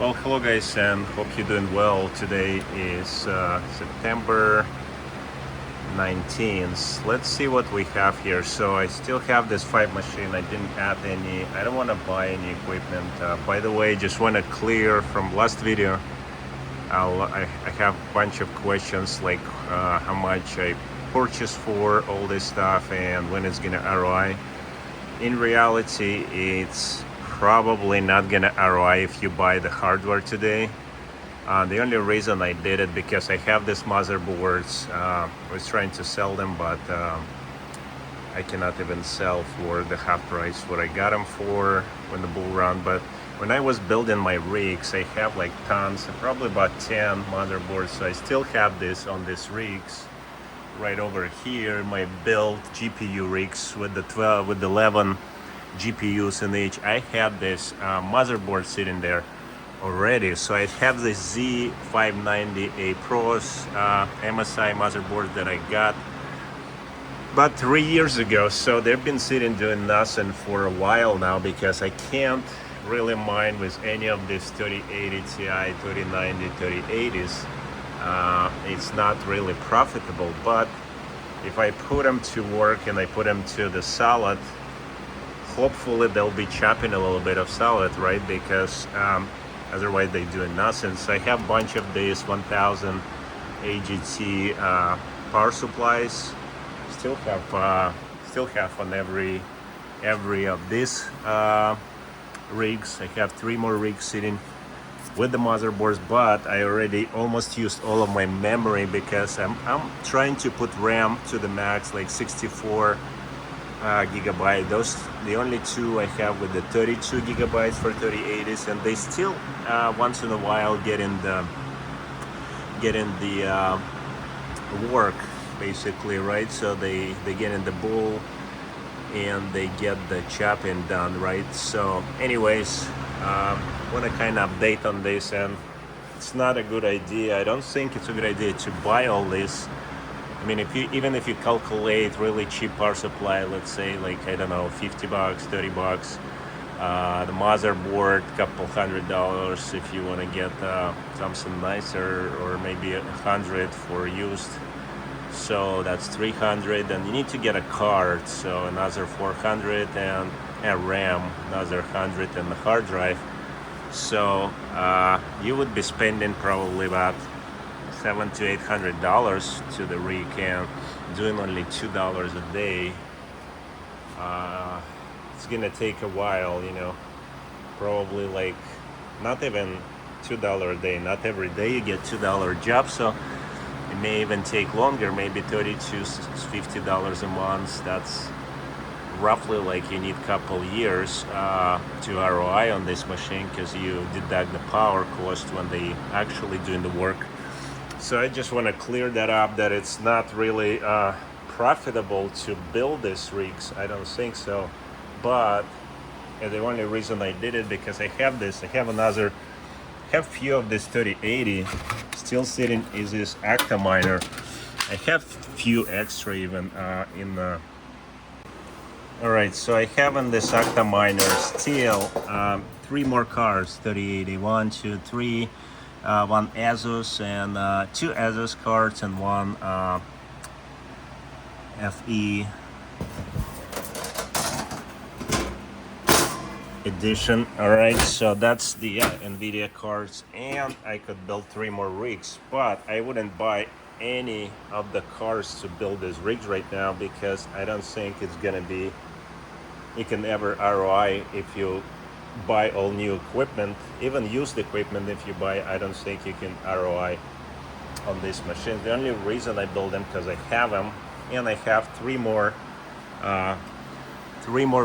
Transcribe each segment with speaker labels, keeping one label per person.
Speaker 1: Well, hello guys, and hope you're doing well. Today is September 19th. Let's see what we have here. So I still have this 5 machine. I didn't add any. I don't want to buy any equipment. By the way, just want to clear from last video. I have a bunch of questions like how much I purchased for all this stuff and when it's gonna ROI. In reality, it's probably not gonna ROI if you buy the hardware today. The only reason I did it because I have these motherboards. I was trying to sell them, but I cannot even sell for the half price what I got them for when the bull run. But when I was building my rigs, I have like tons, probably about 10 motherboards. So I still have this on these rigs. Right over here, my built GPU rigs with the 11 GPUs in each. I have this motherboard sitting there already. So I have the Z590A Pros MSI motherboard that I got about 3 years ago. So they've been sitting doing nothing for a while now because I can't really mine with any of these 3080 Ti, 3090, 3080s. It's not really profitable, but if I put them to work and I put them to the solid, hopefully they'll be chopping a little bit of solid, right? Because otherwise they do nothing. So I have a bunch of these 1000 AGT power supplies. Still have on every of these rigs. I have 3 more rigs sitting with the motherboards, but I already almost used all of my memory because I'm trying to put RAM to the max, like 64 gigabyte. Those the only two I have with the 32 gigabytes for 3080s, and they still once in a while get in the work basically, right? So they get in the bowl and they get the chopping done, right? So anyways, want to kind of update on this, and it's not a good idea. I don't think it's a good idea to buy all this. I mean, even if you calculate really cheap power supply, let's say like, I don't know, 50 bucks, 30 bucks, the motherboard, couple $100 if you want to get something nicer, or maybe 100 for used. So that's 300, and you need to get a card, so another 400, and a RAM, another 100, and a hard drive. So you would be spending probably about $700 to $800 to the rig, and doing only $2 a day. It's gonna take a while, you know, probably like not even $2 a day. Not every day you get $2 job, so it may even take longer, maybe $30 to $50 a month. That's roughly like you need a couple years to ROI on this machine, because you deduct the power cost when they actually doing the work. So I just want to clear that up, that it's not really profitable to build these rigs. I don't think so. But the only reason I did it because I have this. I have few of this 3080 still sitting is this Acta miner. I have few extra even in the. All right, so I have in this Acta miner still 3 more cards, 3080, 1, 2, 3, 1 Asus, and 2 Asus cards, and 1 FE edition. All right, so that's the NVIDIA cards, and I could build 3 more rigs, but I wouldn't buy any of the cards to build these rigs right now, because I don't think it's gonna be, you can ever ROI if you buy all new equipment, even used equipment. If you buy, I don't think you can ROI on this machine. The only reason I build them because I have them, and I have 3 more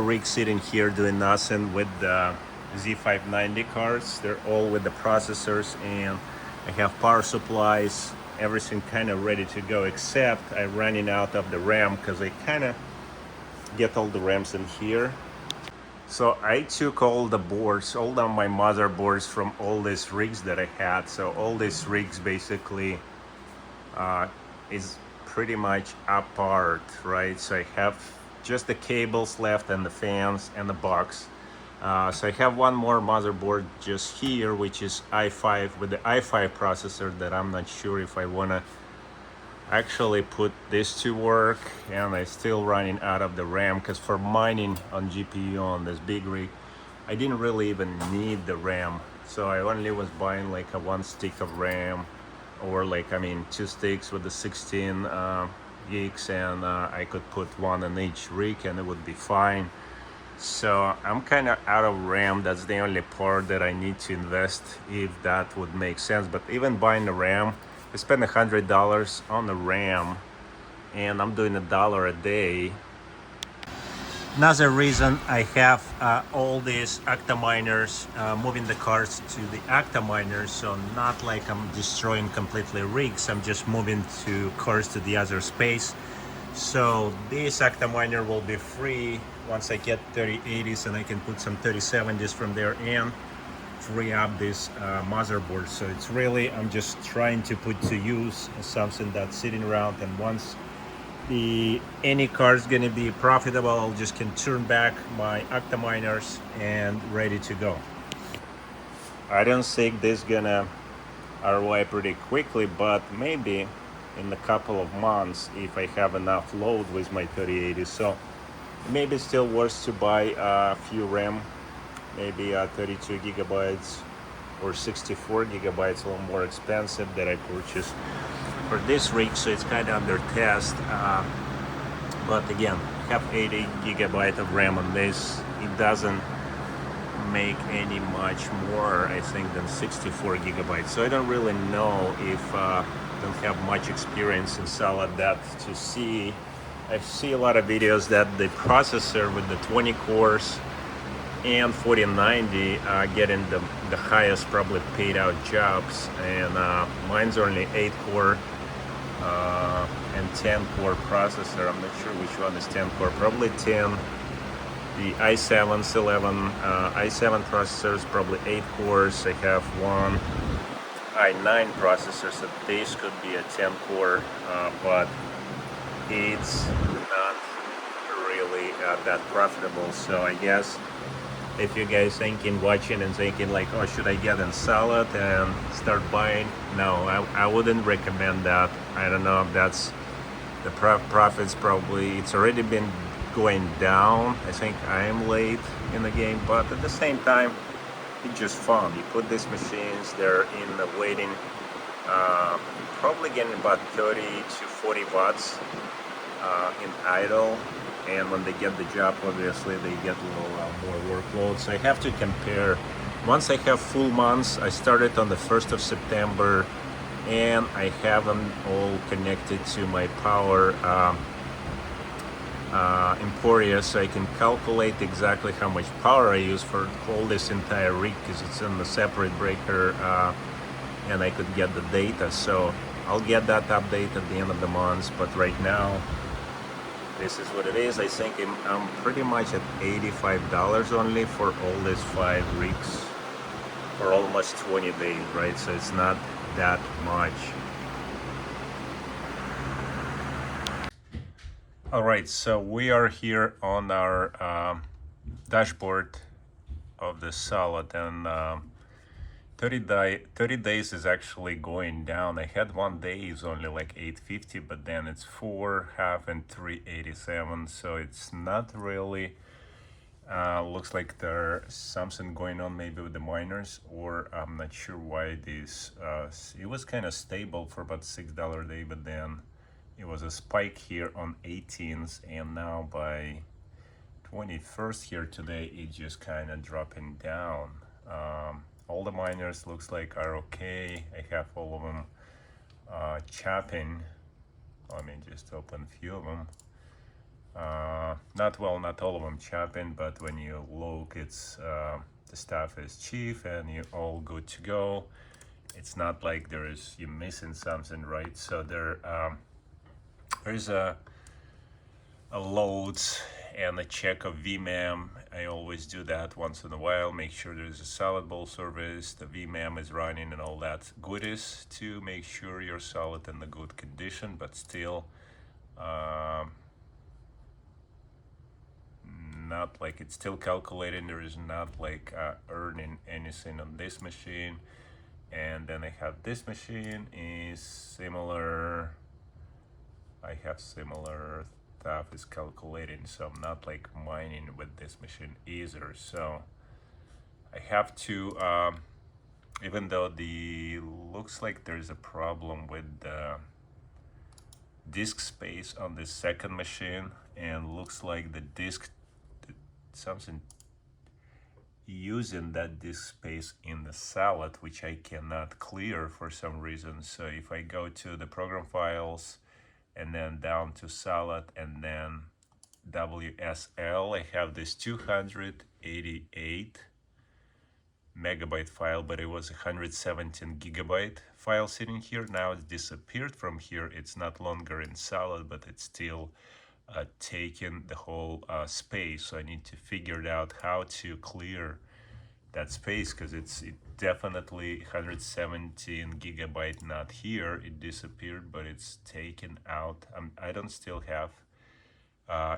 Speaker 1: rigs sitting here doing nothing with the Z590 cards. They're all with the processors, and I have power supplies, everything kind of ready to go, except I'm running out of the RAM, because I kind of get all the RAMs in here. So I took all the boards, all of my motherboards from all these rigs that I had. So all these rigs basically is pretty much apart, right? So I have just the cables left, and the fans, and the box. So I have one more motherboard just here, which is i5 with the i5 processor that I'm not sure if I want to actually put this to work, and I still running out of the RAM because for mining on GPU on this big rig I didn't really even need the RAM, so I only was buying like a one stick of RAM, or like, I mean, two sticks with the 16 gigs, and I could put one in each rig and it would be fine. So I'm kind of out of RAM. That's the only part that I need to invest, if that would make sense. But even buying the RAM, I spend $100 on the RAM, and I'm doing $1 a day. Another reason I have all these Octaminers, moving the cards to the Octaminers, so not like I'm destroying completely rigs, I'm just moving to cards to the other space. So this Octaminer will be free once I get 3080s, and I can put some 3070s from there and free up this motherboard. So it's really, I'm just trying to put to use something that's sitting around, and once any card is gonna be profitable, I'll just can turn back my Octaminers and ready to go. I don't think this gonna ROI pretty quickly, but maybe in a couple of months if I have enough load with my 3080. So maybe it's still worth to buy a few RAM, maybe 32 gigabytes or 64 gigabytes, a little more expensive, that I purchased for this rig, so it's kind of under test. But again, I have 80 gigabyte of RAM on this. It doesn't make any much more, I think, than 64 gigabytes. So I don't really know, if don't have much experience in solid depth to see. I see a lot of videos that the processor with the 20 cores and 4090 getting the highest probably paid out jobs, and mine's only 8 core and 10 core processor. I'm not sure which one is 10 core, probably 10. The i7's 11, i7 processors, probably 8 cores. I have one i9 processor, so this could be a 10 core, but it's not really that profitable. So I guess if you guys thinking, watching and thinking like, oh, should I get in solid and start buying? No, I wouldn't recommend that. I don't know if that's the profits, probably it's already been going down. I think I am late in the game, but at the same time, it's just fun. You put these machines, they're in the waiting, probably getting about 30 to 40 watts in idle, and when they get the job, obviously they get a little more workload. So I have to compare. Once I have full months, I started on the 1st of September, and I have them all connected to my power Emporia, so I can calculate exactly how much power I use for all this entire rig, because it's in the separate breaker, and I could get the data. So I'll get that update at the end of the month, but right now this is what it is. I think I'm pretty much at $85 only for all these 5 rigs for almost 20 days, right? So it's not that much. All right, so we are here on our dashboard of the solid, and 30 days is actually going down. I had one day is only like 850, but then it's 4, half, and 387. So it's not really, looks like there's something going on maybe with the miners, or I'm not sure why this, it was kind of stable for about $6 a day, but then it was a spike here on 18th, and now by 21st here today, it's just kind of dropping down. All the miners looks like are okay. I have all of them chopping. Let me just open a few of them. Not all of them chopping, but when you look, it's the stuff is cheap and you're all good to go. It's not like you're missing something, right? So there's a loads and a check of VMAM. I always do that once in a while, make sure there's a solid bowl service, the VMAM is running, and all that goodies to make sure you're solid in the good condition. But still not not like, it's still calculating, there is not like earning anything on this machine. And then I have this machine is similar, I have similar stuff is calculating, so I'm not like mining with this machine either. So I have to even though the looks like there's a problem with the disk space on the second machine, and looks like the disk, something using that disk space in the salad, which I cannot clear for some reason. So if I go to the program files and then down to salad and then WSL, I have this 288 megabyte file, but it was 117 gigabyte file sitting here. Now it's disappeared from here. It's not longer in salad, but it's still taking the whole space. So I need to figure out how to clear that space, because it definitely 117 gigabyte not here. It disappeared, but it's taken out. I don't still have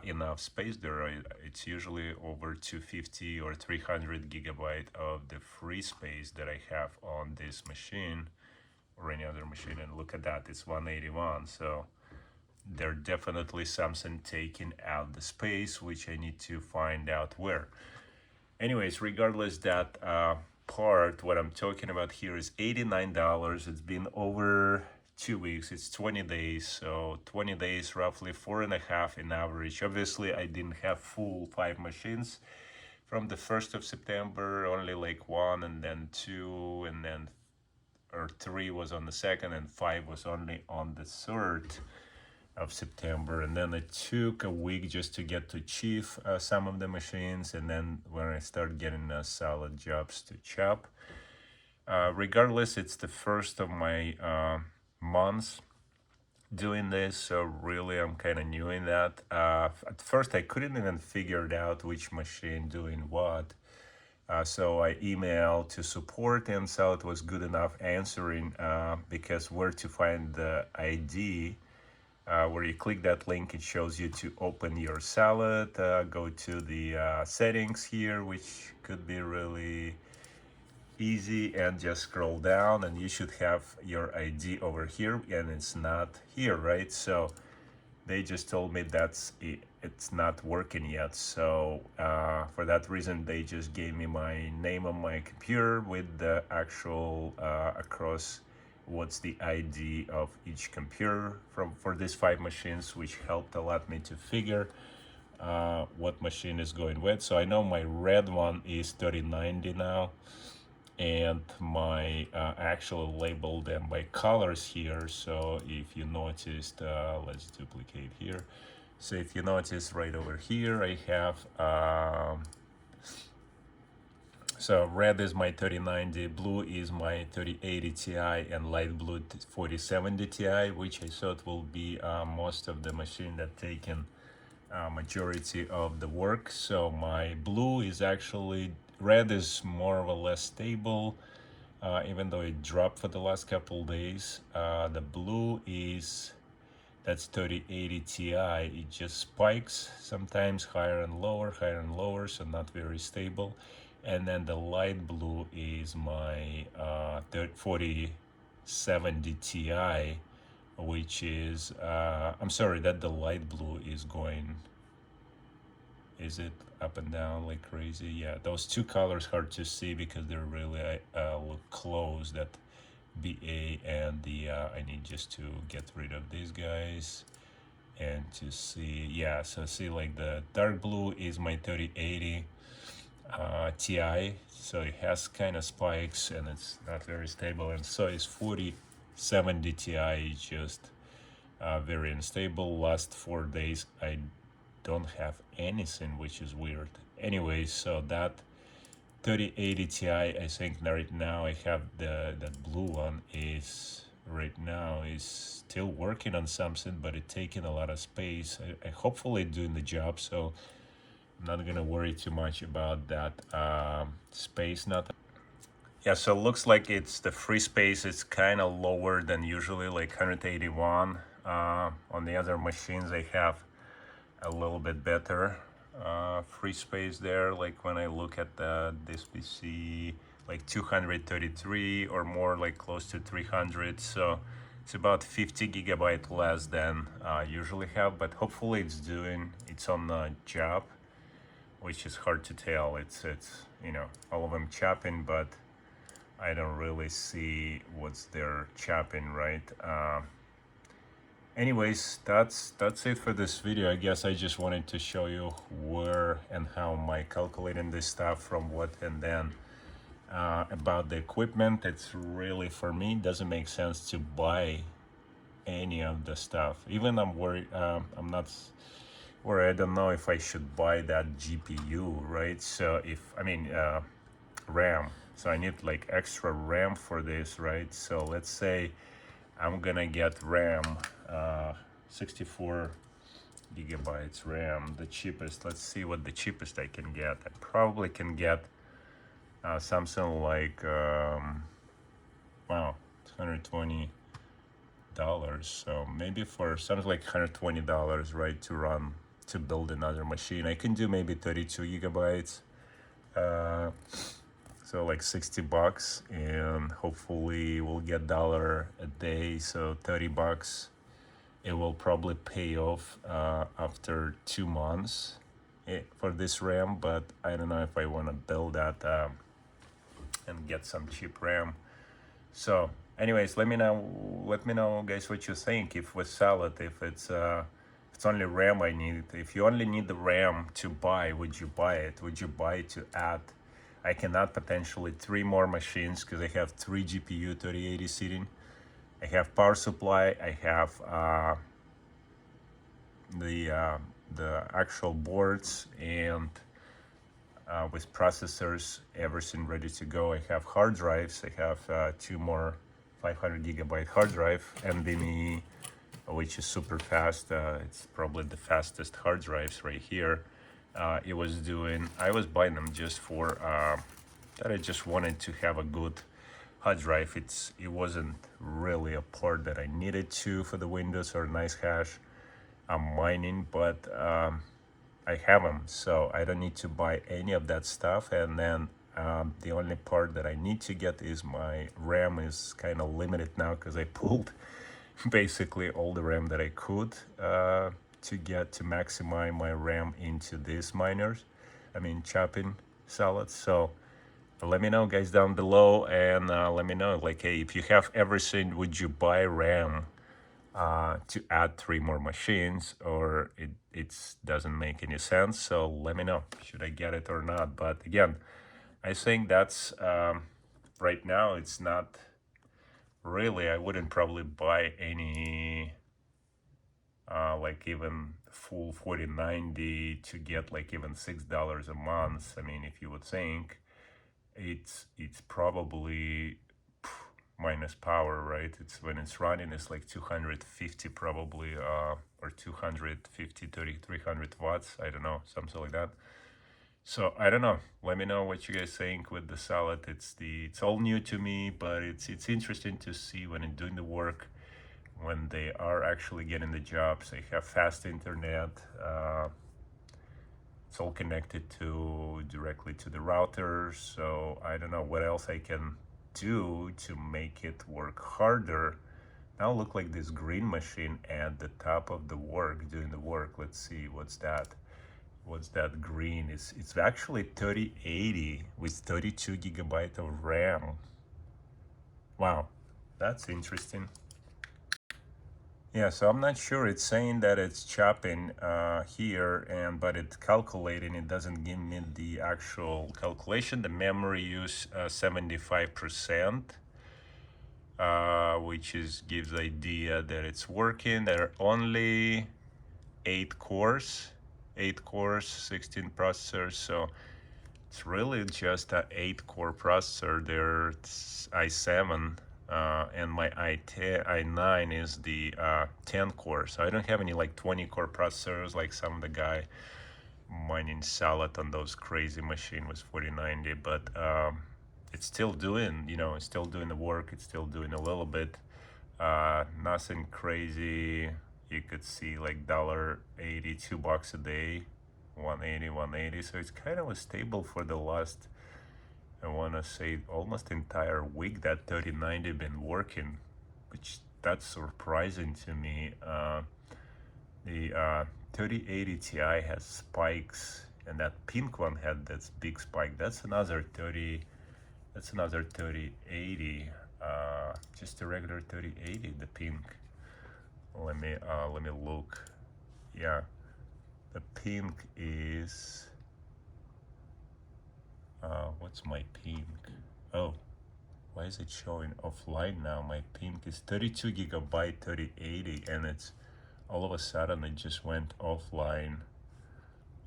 Speaker 1: enough space there. It's usually over 250 or 300 gigabyte of the free space that I have on this machine or any other machine, and look at that, it's 181. So there definitely something taking out the space, which I need to find out where. Anyways, regardless, that part, what I'm talking about here is $89. It's been over 2 weeks, it's 20 days, so 20 days, roughly 4.5 in average. Obviously, I didn't have full 5 machines from the 1st of September, only like 1 and then 2 and then, or 3 was on the 2nd and 5 was only on the 3rd of September. And then it took a week just to get to chief some of the machines, and then when I start getting solid jobs to chop. Regardless, it's the first of my months doing this, so really I'm kind of new in that. At first I couldn't even figure it out which machine doing what, so I emailed to support, and so it was good enough answering, because where to find the ID, where you click that link, it shows you to open your salad, go to the settings here, which could be really easy, and just scroll down and you should have your ID over here, and it's not here, right? So they just told me that's it's not working yet. So for that reason, they just gave me my name on my computer with the actual across what's the ID of each computer for these 5 machines, which helped a lot me to figure what machine is going with. So I know my red one is 3090 now, and my actually labeled them by colors here. So if you noticed, let's duplicate here. So if you notice right over here, I have so red is my 3090, blue is my 3080 Ti, and light blue 4070 Ti, which I thought will be most of the machine that taken majority of the work. So my blue is actually, red is more or less stable, even though it dropped for the last couple days. The blue is, that's 3080 Ti, it just spikes sometimes higher and lower, so not very stable. And then the light blue is my 4070 Ti, which is, I'm sorry, that the light blue is going, is it up and down like crazy? Yeah, those two colors hard to see because they're really look close, that BA and the I need just to get rid of these guys and to see, yeah, so see like the dark blue is my 3080 Ti, so it has kind of spikes and it's not very stable, and so is 4070 Ti, just very unstable. Last 4 days I don't have anything, which is weird. Anyway, so that 3080 Ti, I think right now I have that blue one is right now is still working on something, but it's taking a lot of space. I hopefully doing the job, so I'm not gonna worry too much about that space. Not, yeah, so it looks like it's the free space is kind of lower than usually, like 181. On the other machines I have a little bit better free space there. Like when I look at this PC, like 233 or more, like close to 300. So it's about 50 gigabyte less than I usually have, but hopefully it's on the job, which is hard to tell. It's you know, all of them chopping, but I don't really see what's there chopping, right? Anyways, that's it for this video. I guess I just wanted to show you where and how am I calculating this stuff from what, and then about the equipment. It's really, for me, it doesn't make sense to buy any of the stuff. Even I'm worried, I'm not worried, I don't know if I should buy that GPU, right? So if, I mean, RAM. So I need like extra RAM for this, right? So let's say I'm gonna get RAM, 64 gigabytes RAM, the cheapest. Let's see what the cheapest I can get. I probably can get something like, wow, it's $120. So maybe for something like $120, right, to build another machine. I can do maybe 32 gigabytes. So like $60, and hopefully we'll get $1 a day, so $30. It will probably pay off after 2 months for this RAM, but I don't know if I want to build that and get some cheap RAM. So anyways, let me know guys what you think. If we sell it, if it's only RAM I need, if you only need the RAM to buy, would you buy it? Would you buy it to add? I can add potentially 3 more machines because I have 3 GPU 3080 sitting. I have power supply. I have the actual boards, and with processors, everything ready to go. I have hard drives. I have 2 more 500 gigabyte hard drive, NVMe, which is super fast. It's probably the fastest hard drives right here. I was buying them just for that I just wanted to have a good hard drive. It wasn't really a part that I needed to for the Windows or nice hash. I'm mining, but I have them, so I don't need to buy any of that stuff. And then the only part that I need to get is my RAM is kind of limited now because I pulled basically all the RAM that I could to get to maximize my RAM into these miners. I mean, chopping salads. So let me know guys down below, and let me know, like, hey, if you have everything, would you buy RAM to add 3 more machines, or it doesn't make any sense? So let me know, should I get it or not? But again, I think that's right now it's not really, I wouldn't probably buy any like even full 4090 to get like even $6 a month. I mean, if you would think it's probably minus power, right? It's when it's running, it's like 250 probably, or 250 300 watts, I don't know, something like that. So I don't know, let me know what you guys think with the salad. It's all new to me, but it's interesting to see when it's doing the work, when they are actually getting the jobs. They have fast internet, it's all connected directly to the routers. So I don't know what else I can do to make it work harder. Now look like this green machine at the top of the work, doing the work. Let's see, what's that green? It's actually 3080 with 32 gigabyte of RAM. Wow, that's interesting. Yeah, so I'm not sure. It's saying that it's chopping here, but it's calculating. It doesn't give me the actual calculation. The memory use 75%, which gives the idea that it's working. There are only 8 cores, 16 processors. So it's really just an 8-core processor. There's i7. And my i9 is the 10 core. So I don't have any like 20 core processors like some of the guy mining salad on those crazy machine with 4090. But it's still doing, it's still doing the work. It's still doing a little bit. Nothing crazy. You could see like $82 a day 180, 180. So it's kind of stable for the last, I want to say, almost entire week that 3090 been working, which that's surprising to me. The 3080 Ti has spikes, and that pink one had that big spike. That's another 3080. Just a regular 3080, the pink. Let me look. Yeah, the pink is what's my pink? Oh, why is it showing offline now? My pink is 32 gigabyte 3080, and it's all of a sudden it just went offline.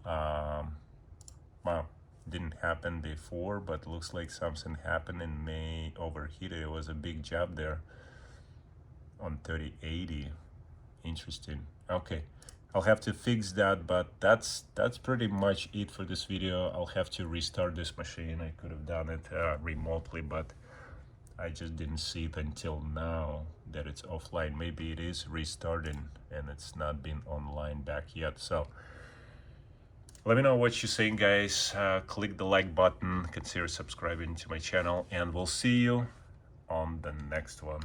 Speaker 1: Wow, didn't happen before, but looks like something happened and may overheated. It was a big job there on 3080. Interesting. Okay, I'll have to fix that, but that's pretty much it for this video. I'll have to restart this machine. I could have done it remotely, but I just didn't see it until now that it's offline. Maybe it is restarting and it's not been online back yet. So let me know what you're saying, guys. Click the like button, consider subscribing to my channel, and we'll see you on the next one.